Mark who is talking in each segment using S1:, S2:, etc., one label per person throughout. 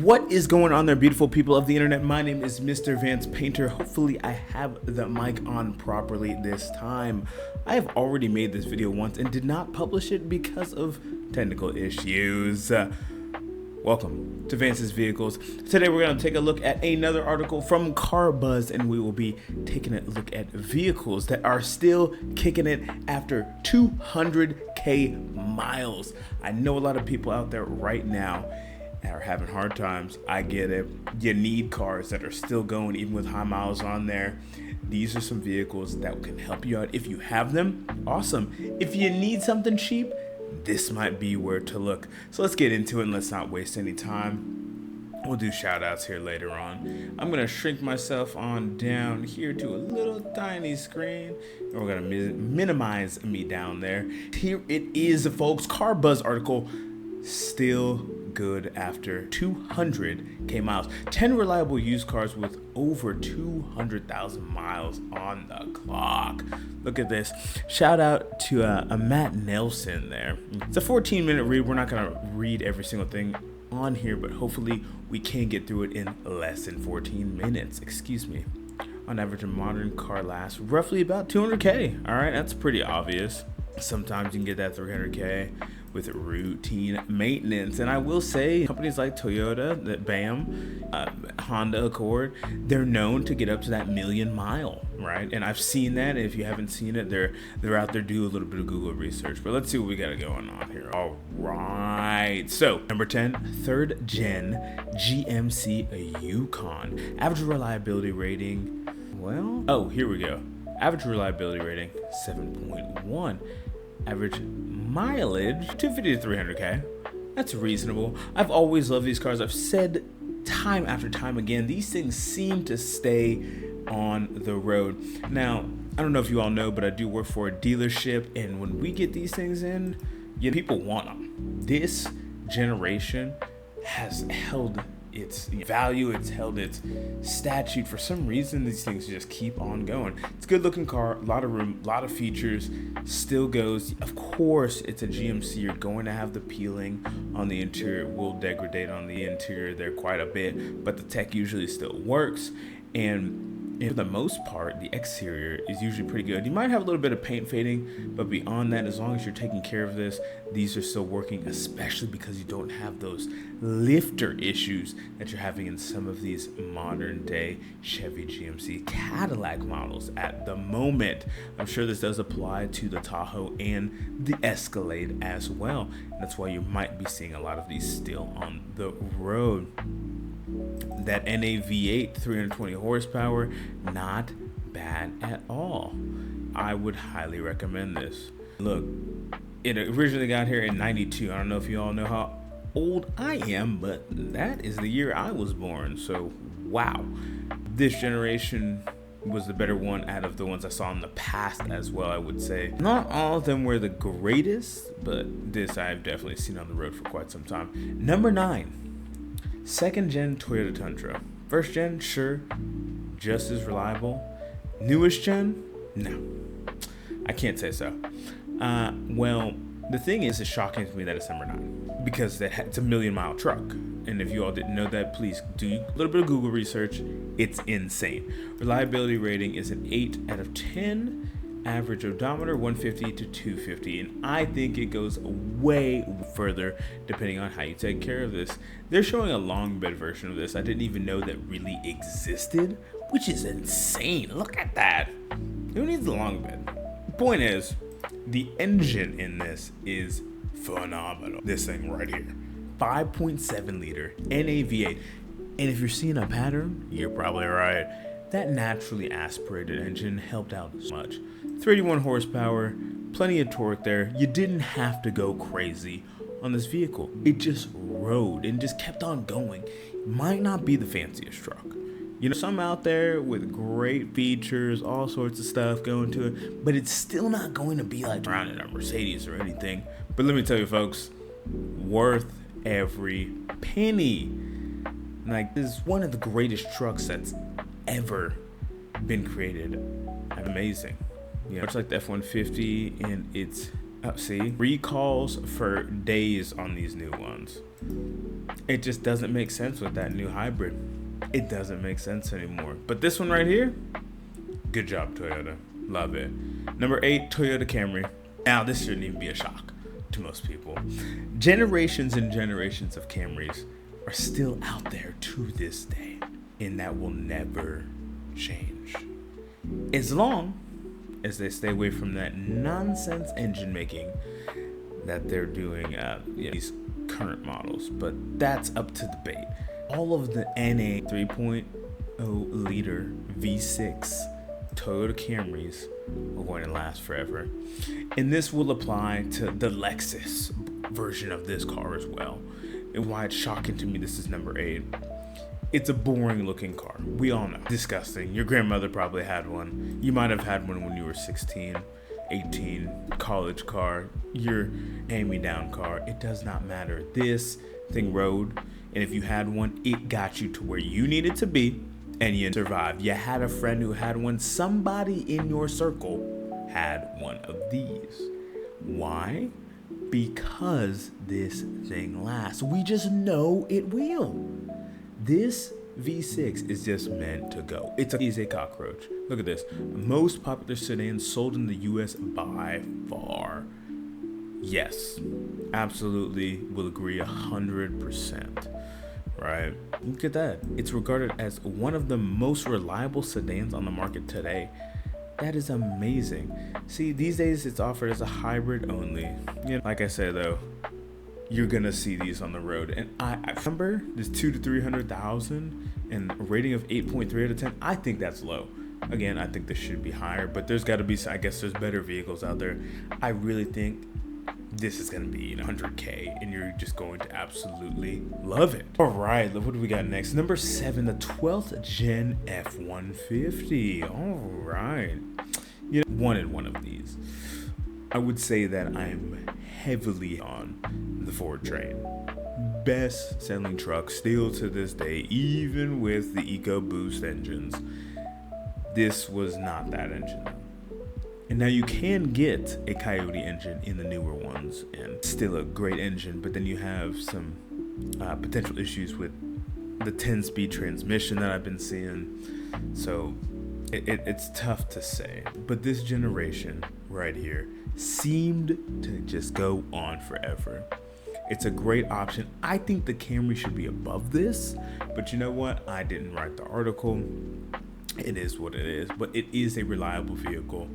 S1: What is going on there, beautiful people of the internet? My name is Mr. Vance Painter. Hopefully I have the mic on properly this time. I have already made this video once and did not publish it because of technical issues. Welcome to Vance's Vehicles. Today we're going to take a look at another article from CarBuzz, and we will be taking a look at vehicles that are still kicking it after 200K miles. I know a lot of people out there right now are having hard times. I get it. You need cars that are still going even with high miles on there. These are some vehicles that can help you out. If you have them, awesome. If you need something cheap, this might be where to look. So let's get into it and let's not waste any time. We'll do shout outs here later on. I'm gonna shrink myself on down here to a little tiny screen, and we're gonna minimize me down there. Here it is, folks. CarBuzz article, still good after 200K miles. 10 reliable used cars with over 200,000 miles on the clock. Look at this. Shout out to a Matt Nelson there. It's a 14-minute read. We're not gonna read every single thing on here, but hopefully we can get through it in less than 14 minutes. Excuse me. On average, a modern car lasts roughly about 200K. All right, that's pretty obvious. Sometimes you can get that 300K with routine maintenance. And I will say companies like Toyota, that Honda Accord, they're known to get up to that 1,000,000 mile, right? And I've seen that. If you haven't seen it, they're out there, do a little bit of Google research. But let's see what we got going on here. All right. So number 10, third gen GMC Yukon. Average reliability rating, well, oh, here we go. Average reliability rating, 7.1. Average mileage, 250 to 300K. That's reasonable. I've always loved these cars. I've said time after time again, these things seem to stay on the road. Now, I don't know if you all know, but I do work for a dealership, and when we get these things in, people want them. This generation has held its value, it's held its statute. For some reason, these things just keep on going. It's a good looking car, a lot of room, a lot of features, still goes. Of course, it's a GMC. You're going to have the peeling on the interior. It will degrade on the interior there quite a bit, but the tech usually still works. And for the most part, the exterior is usually pretty good. You might have a little bit of paint fading, but beyond that, as long as you're taking care of this, these are still working, especially because you don't have those lifter issues that you're having in some of these modern day Chevy, GMC, Cadillac models at the moment. I'm sure this does apply to the Tahoe and the Escalade as well. That's why you might be seeing a lot of these still on the road. That NAV8, 320 horsepower, not bad at all. I would highly recommend this. Look, it originally got here in 92. I don't know if you all know how old I am, but that is the year I was born. So, wow. This generation was the better one out of the ones I saw in the past as well, I would say. Not all of them were the greatest, but this I've definitely seen on the road for quite some time. Number 9. Second gen Toyota Tundra. First gen, sure, just as reliable. Newest gen, no, I can't say so. Well, the thing is, it's shocking to me that it's number 9 because it's a 1,000,000 mile truck. And if you all didn't know that, please do a little bit of Google research. It's insane. Reliability rating is an 8 out of 10. Average odometer 150 to 250, and I think it goes way further depending on how you take care of this. They're showing a long bed version of this. I didn't even know that really existed, which is insane. Look at that. Who needs a long bed? Point is, the engine in this is phenomenal. This thing right here, 5.7 liter NAV8, and if you're seeing a pattern, you're probably right. That naturally aspirated engine helped out so much. 31 horsepower, plenty of torque there. You didn't have to go crazy on this vehicle. It just rode and just kept on going. Might not be the fanciest truck. Some out there with great features, all sorts of stuff going to it, but it's still not going to be like around in a Mercedes or anything. But let me tell you, folks, worth every penny. Like, this is one of the greatest trucks that's ever been created. Amazing. Much like the F-150 and its See, recalls for days on these new ones. It just doesn't make sense with that new hybrid. It doesn't make sense anymore. But this one right here, good job, Toyota. Love it. Number 8, Toyota Camry. Now, this shouldn't even be a shock to most people. Generations and generations of Camrys are still out there to this day, and that will never change. As long as they stay away from that nonsense engine making that they're doing these current models, but that's up to debate. All of the NA 3.0 liter V6 Toyota Camrys are going to last forever, and this will apply to the Lexus version of this car as well. And why it's shocking to me this is number 8. It's a boring looking car. We all know. Disgusting. Your grandmother probably had one. You might have had one when you were 16, 18, college car, your hand-me-down car. It does not matter. This thing rode, and if you had one, it got you to where you needed to be, and you survived. You had a friend who had one. Somebody in your circle had one of these. Why? Because this thing lasts. We just know it will. This V6 is just meant to go. It's a cockroach. Look at this. Most popular sedan sold in the US by far. Yes, absolutely will agree 100%. Right? Look at that. It's regarded as one of the most reliable sedans on the market today. That is amazing. See, these days it's offered as a hybrid only. You know, like I said though, you're gonna see these on the road, and I remember this 200,000 to 300,000 and a rating of 8.3 out of 10. I think that's low. Again, I think this should be higher, but there's got to be, I guess there's better vehicles out there. I really think this is gonna be 100K, and you're just going to absolutely love it. All right, what do we got next? Number 7, the 12th gen F-150. All right, you know, wanted one of these. I would say that I'm heavily on the Ford train. Best selling truck still to this day, even with the EcoBoost engines. This was not that engine. And now you can get a Coyote engine in the newer ones, and still a great engine, but then you have some potential issues with the 10-speed transmission that I've been seeing. So it's tough to say. But this generation right here seemed to just go on forever. It's a great option. I think the Camry should be above this, but you know what? I didn't write the article. It is what it is, but it is a reliable vehicle.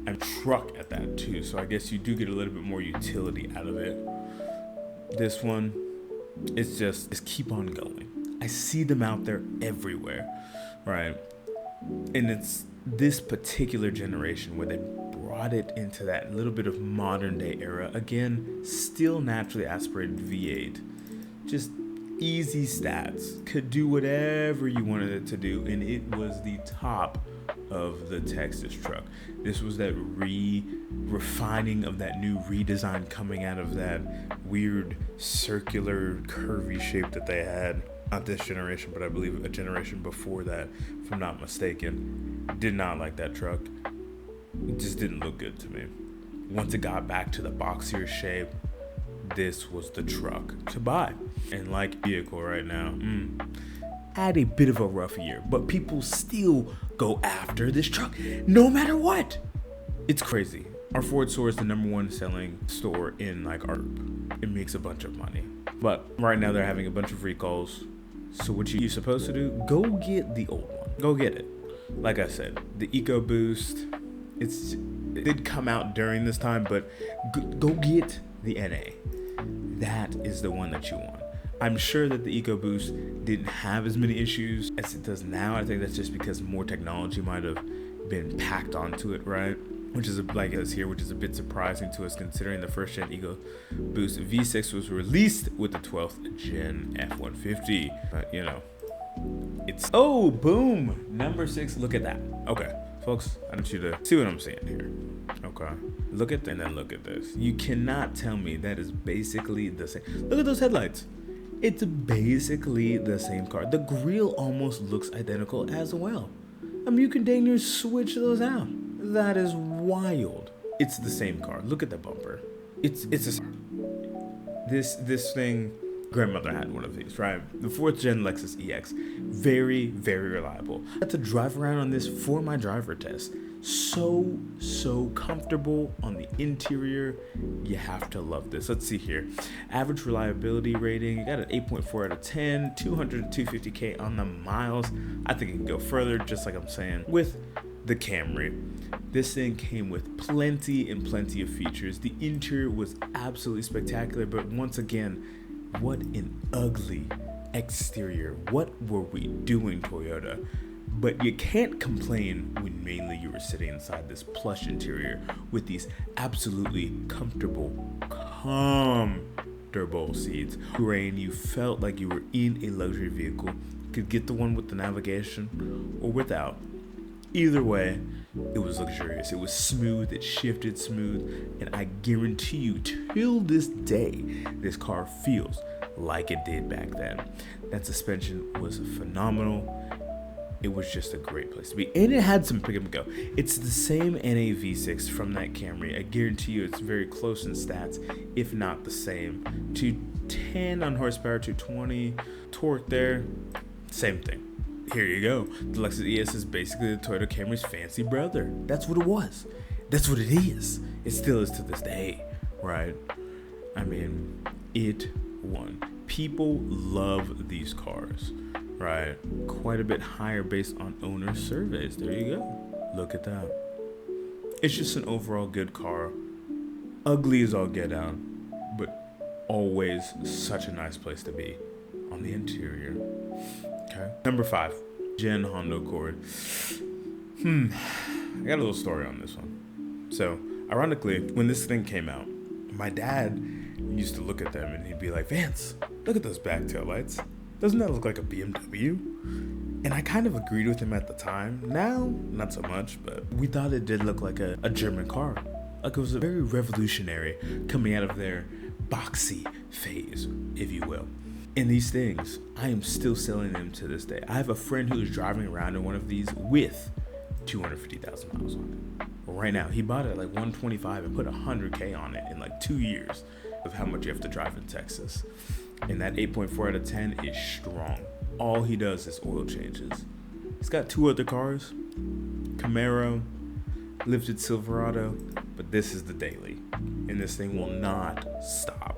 S1: And truck at that too, so I guess you do get a little bit more utility out of it. This one, it's just keep on going. I see them out there everywhere, right? And it's this particular generation where they brought it into that little bit of modern day era. Again, still naturally aspirated V8, just easy stats, could do whatever you wanted it to do, and it was the top of the Texas truck. This was that refining of that new redesign coming out of that weird circular curvy shape that they had. Not this generation, but I believe a generation before that, if I'm not mistaken. Did not like that truck. It just didn't look good to me. Once it got back to the boxier shape, this was the truck to buy. And like vehicle right now, had a bit of a rough year, but people still go after this truck no matter what. It's crazy. Our Ford store is the #1 selling store in like ARP. It makes a bunch of money, but right now they're having a bunch of recalls. So what you're supposed to do, go get the old one. Go get it. Like I said, the EcoBoost, it did come out during this time, but go get the NA. That is the one that you want. I'm sure that the EcoBoost didn't have as many issues as it does now. I think that's just because more technology might have been packed onto it, right? Which is like it is here, which is a bit surprising to us considering the first gen EcoBoost V6 was released with the 12th gen F-150. But you know, it's boom, number 6. Look at that. Okay, folks, I want you to see what I'm saying here. Okay, look at that, and then look at this. You cannot tell me that is basically the same. Look at those headlights. It's basically the same car. The grille almost looks identical as well. I mean, you can dang near switch those out. That is wild. It's the same car. Look at the bumper. It's a this thing. Grandmother had one of these, right? The 4th gen Lexus EX. Very, very reliable. I had to drive around on this for my driver test. So comfortable on the interior. You have to love this. Let's see here. Average reliability rating, you got an 8.4 out of 10, 200 to 250K on the miles. I think it can go further, just like I'm saying with the Camry. This thing came with plenty of features. The interior was absolutely spectacular, but once again, what an ugly exterior. What were we doing, Toyota? But you can't complain when mainly you were sitting inside this plush interior with these absolutely comfortable seats. Rain, you felt like you were in a luxury vehicle. You could get the one with the navigation or without. Either way, it was luxurious. It was smooth, it shifted smooth, and I guarantee you, till this day, this car feels like it did back then. That suspension was phenomenal. It was just a great place to be. And it had some pick up and go. It's the same NA V6 from that Camry. I guarantee you it's very close in stats, if not the same. 210 on horsepower, 220 torque there. Same thing. Here you go. The Lexus ES is basically the Toyota Camry's fancy brother. That's what it was. That's what it is. It still is to this day, right? I mean, it won. People love these cars, right? Quite a bit higher based on owner surveys. There you go. Look at that. It's just an overall good car. Ugly as all get out, but always such a nice place to be on the interior. Okay. Number 5, Gen Honda Accord. I got a little story on this one. So, ironically, when this thing came out, my dad used to look at them and he'd be like, Vance, look at those back tail lights. Doesn't that look like a BMW? And I kind of agreed with him at the time. Now, not so much, but we thought it did look like a German car. Like it was very revolutionary coming out of their boxy phase, if you will. And these things, I am still selling them to this day. I have a friend who is driving around in one of these with 250,000 miles on it. Right now, he bought it at like 125 and put 100K on it in like 2 years of how much you have to drive in Texas. And that 8.4 out of 10 is strong. All he does is oil changes. He's got 2 other cars, Camaro, lifted Silverado, but this is the daily. And this thing will not stop.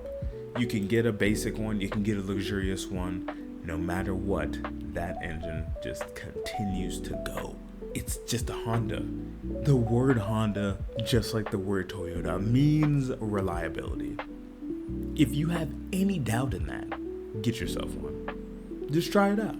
S1: You can get a basic one, you can get a luxurious one. No matter what, that engine just continues to go. It's just a Honda. The word Honda, just like the word Toyota, means reliability. If you have any doubt in that, get yourself one. Just try it out.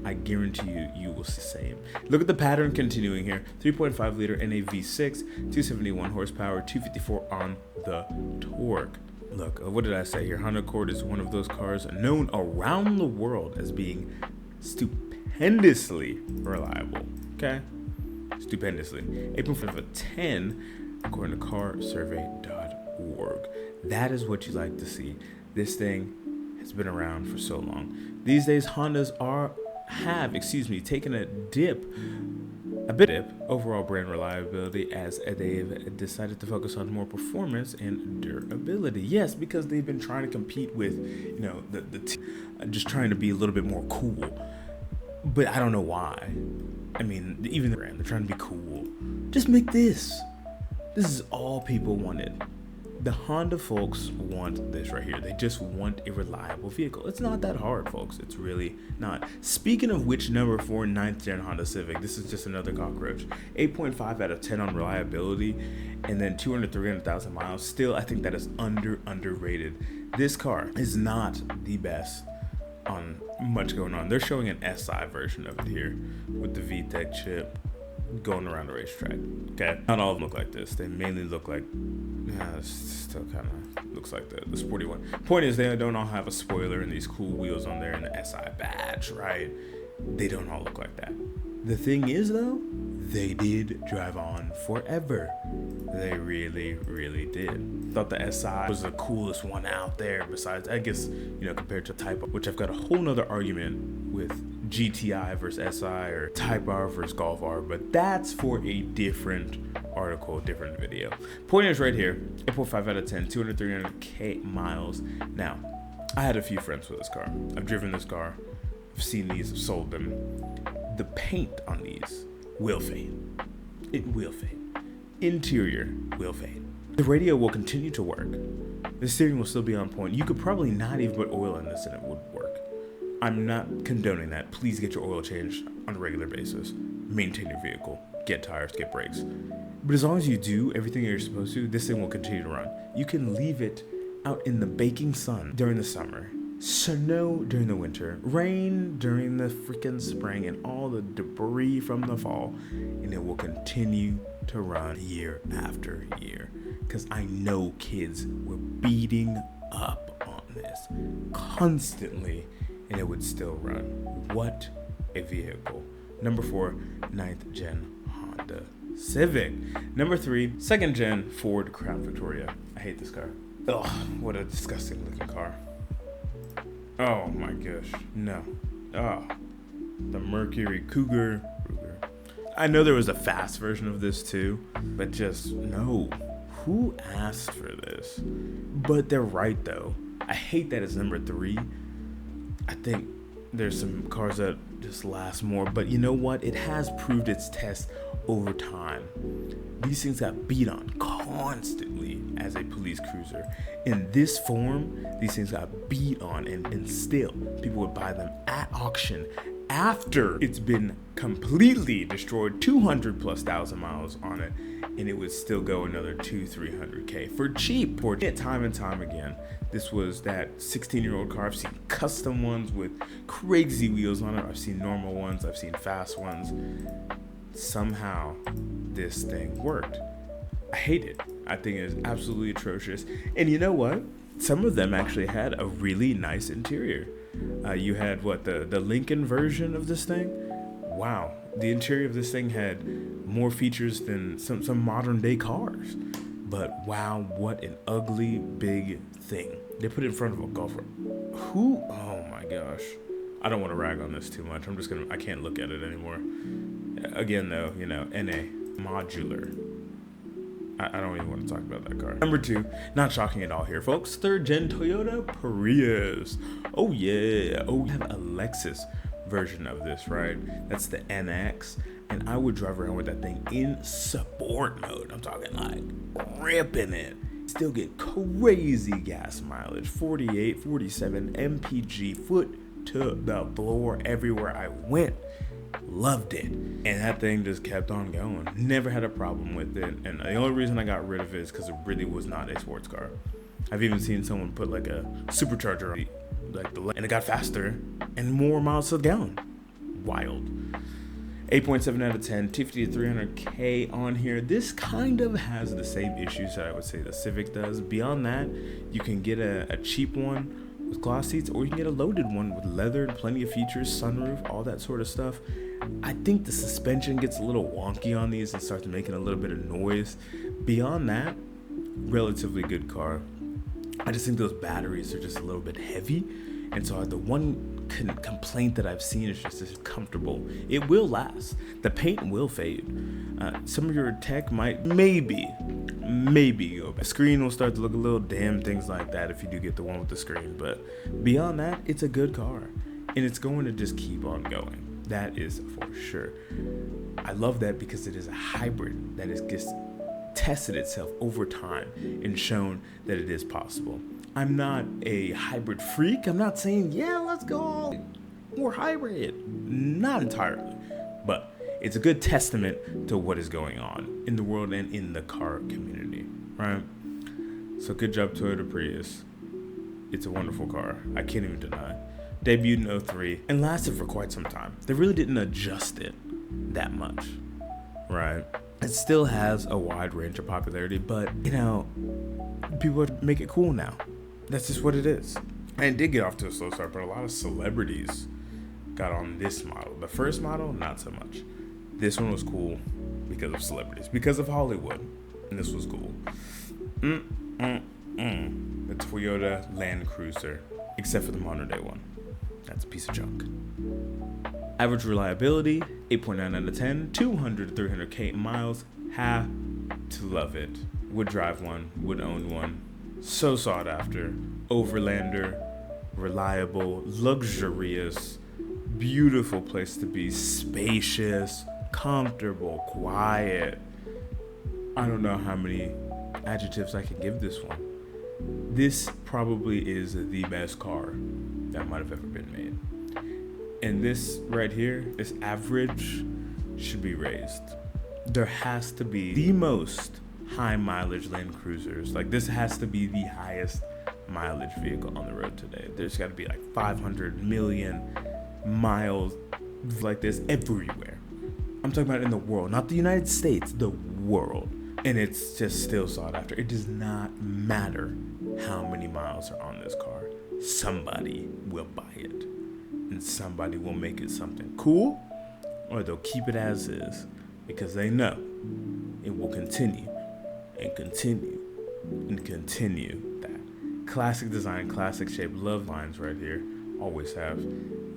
S1: I guarantee you will see the same. Look at the pattern continuing here. 3.5 liter NA V6, 271 horsepower, 254 on the torque. Look, what did I say here? Honda Accord is one of those cars known around the world as being stupendously reliable. Okay? Stupendously. 8.5 out of 10, according to carsurvey.org. That is what you like to see. This thing has been around for so long. These days, Hondas have taken a bit overall brand reliability as they've decided to focus on more performance and durability. Yes, because they've been trying to compete with, just trying to be a little bit more cool. But I don't know why. I mean, even the brand, they're trying to be cool. Just make this. This is all people wanted. The Honda folks want this right here. They just want a reliable vehicle. It's not that hard, folks. It's really not. Speaking of which, number 4, 9th gen Honda Civic. This is just another cockroach. 8.5 out of 10 on reliability, and then 300,000 miles. Still, I think that is underrated. This car is not the best on much going on. They're showing an SI version of it here with the VTEC chip going around the racetrack. Okay, not all of them look like this. They mainly look like, it still kind of looks like the sporty one. Point is, they don't all have a spoiler and these cool wheels on there and the SI badge, right? They don't all look like that. The thing is, though, they did drive on forever. They really, really did. Thought the SI was the coolest one out there besides, I guess, compared to Type R, which I've got a whole nother argument with GTI versus SI or Type R versus Golf R, but that's for a different article, different video. Point is right here, 8.5 out of 10, 200, 300K miles. Now, I had a few friends with this car. I've driven this car. I've seen these, I've sold them. The paint on these will fade. It will fade. Interior will fade. The radio will continue to work. The steering will still be on point. You could probably not even put oil in this and it would work. I'm not condoning that. Please get your oil changed on a regular basis. Maintain your vehicle. Get tires, get brakes. But as long as you do everything you're supposed to, this thing will continue to run. You can leave it out in the baking sun during the summer, snow during the winter, rain during the freaking spring, and all the debris from the fall, and it will continue to run year after year. Because I know kids were beating up on this constantly, and it would still run. What a vehicle. Number 4, 9th gen Honda Civic. Number 3, 2nd gen Ford Crown Victoria. I hate this car. Ugh, what a disgusting looking car. Oh my gosh, no. Oh, the Mercury Cougar. I know there was a fast version of this too, but just no. Who asked for this? But they're right though. I hate that it's number 3. I think there's some cars that just last more, but you know what? It has proved its test over time. These things got beat on constantly as a police cruiser. In this form, these things got beat on, and still people would buy them at auction after it's been completely destroyed, 200,000+ miles on it, and it would still go another 200-300K for cheap. For it time and time again. This was that 16-year-old car. I've seen custom ones with crazy wheels on it. I've seen normal ones. I've seen fast ones. Somehow this thing worked. I hate it. I think it is absolutely atrocious. And you know what? Some of them actually had a really nice interior. You had the Lincoln version of this thing. Wow, the interior of this thing had more features than some modern day cars. But wow, what an ugly big thing. They put it in front of a Golf. Who? Oh my gosh. I don't want to rag on this too much. I can't look at it anymore. Again though, you know, NA, modular. I don't even want to talk about that car. Number 2, not shocking at all here, folks. 3rd gen Toyota Prius. Oh yeah. Oh, we have a Lexus version of this, right? That's the NX. And I would drive around with that thing in sport mode. I'm talking like ripping it. Still get crazy gas mileage. 48, 47 MPG, foot to the floor everywhere I went. Loved it. And that thing just kept on going. Never had a problem with it. And the only reason I got rid of it is because it really was not a sports car. I've even seen someone put like a supercharger on it, and it got faster and more miles to the gallon. Wild. 8.7 out of 10, 250 to 300K on here. This kind of has the same issues that I would say the Civic does. Beyond that, you can get a cheap one with cloth seats, or you can get a loaded one with leather and plenty of features, sunroof, all that sort of stuff. I think the suspension gets a little wonky on these and starts making a little bit of noise. Beyond that, relatively good car. I just think those batteries are just a little bit heavy, and so the one complaint that I've seen is just it's comfortable. It will last. The paint will fade. Some of your tech might maybe go back. The screen will start to look a little dim, things like that if you do get the one with the screen. But beyond that, it's a good car, and it's going to just keep on going. That is for sure. I love that because it is a hybrid that is just tested itself over time and shown that it is possible. I'm not a hybrid freak. I'm not saying, yeah, let's go all more hybrid. Not entirely. But it's a good testament to what is going on in the world and in the car community, right? So good job, Toyota Prius. It's a wonderful car. I can't even deny. Debuted in 2003 and lasted for quite some time. They really didn't adjust it that much, right? It still has a wide range of popularity, but, you know, people make it cool now. That's just what it is. And it did get off to a slow start, but a lot of celebrities got on this model. The first model, not so much. This one was cool because of celebrities, because of Hollywood, and this was cool. The Toyota Land Cruiser, except for the modern day one. That's a piece of junk. Average reliability, 8.9 out of 10, 200 to 300K miles. Have to love it. Would drive one, would own one. So sought after. Overlander, reliable, luxurious, beautiful place to be, spacious, comfortable, quiet. I don't know how many adjectives I can give this one. This probably is the best car that might have ever been made. And this right here, this average, should be raised. There has to be the most high mileage Land Cruisers. Like, this has to be the highest mileage vehicle on the road today. There's got to be like 500 million miles like this everywhere. I'm talking about in the world, not the United States, the world. And it's just still sought after. It does not matter how many miles are on this car. Somebody will buy it. And somebody will make it something cool, or they'll keep it as is, because they know it will continue and continue and continue. That classic design, classic shape, love lines right here, always have.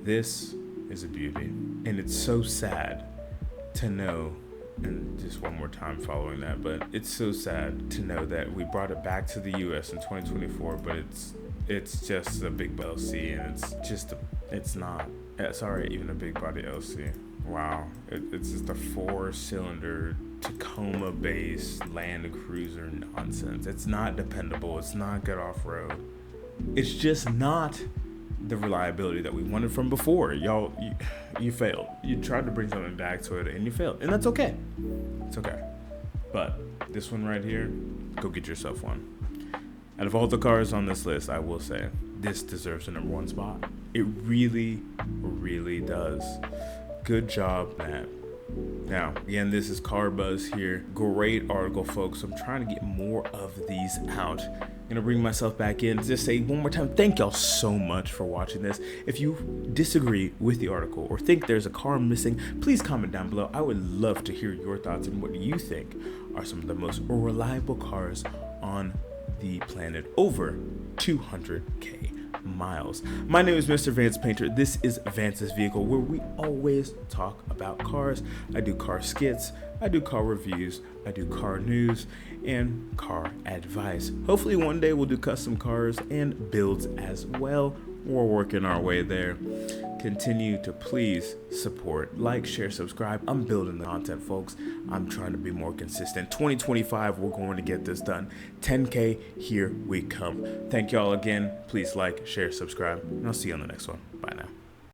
S1: This is a beauty. And it's so sad to know, and just one more time following that, but it's so sad to know that we brought it back to the US in 2024, but it's just a big LC, and it's not even a big body LC. Wow, it's just a 4-cylinder Tacoma based Land Cruiser nonsense. It's not dependable, it's not good off-road, it's just not the reliability that we wanted from before. Y'all, you failed. You tried to bring something back to it and you failed, and that's okay. It's okay. But this one right here, go get yourself one. Out of all the cars on this list, I will say this deserves the #1 spot. It really, really does. Good job, Matt. Now, again, this is CarBuzz here. Great article, folks. I'm trying to get more of these out. I'm gonna bring myself back in. Just say one more time, thank y'all so much for watching this. If you disagree with the article or think there's a car missing, please comment down below. I would love to hear your thoughts and what you think are some of the most reliable cars on the planet over 200K miles. My name is Mr. Vance Painter. This is Vance's Vehicle, where we always talk about cars. I do car skits, I do car reviews, I do car news, and car advice. Hopefully one day we'll do custom cars and builds as well. We're working our way there. Continue to please support, like, share, subscribe. I'm building the content, folks. I'm trying to be more consistent. 2025, we're going to get this done. 10K, here we come. Thank y'all again. Please like, share, subscribe, and I'll see you on the next one. Bye now.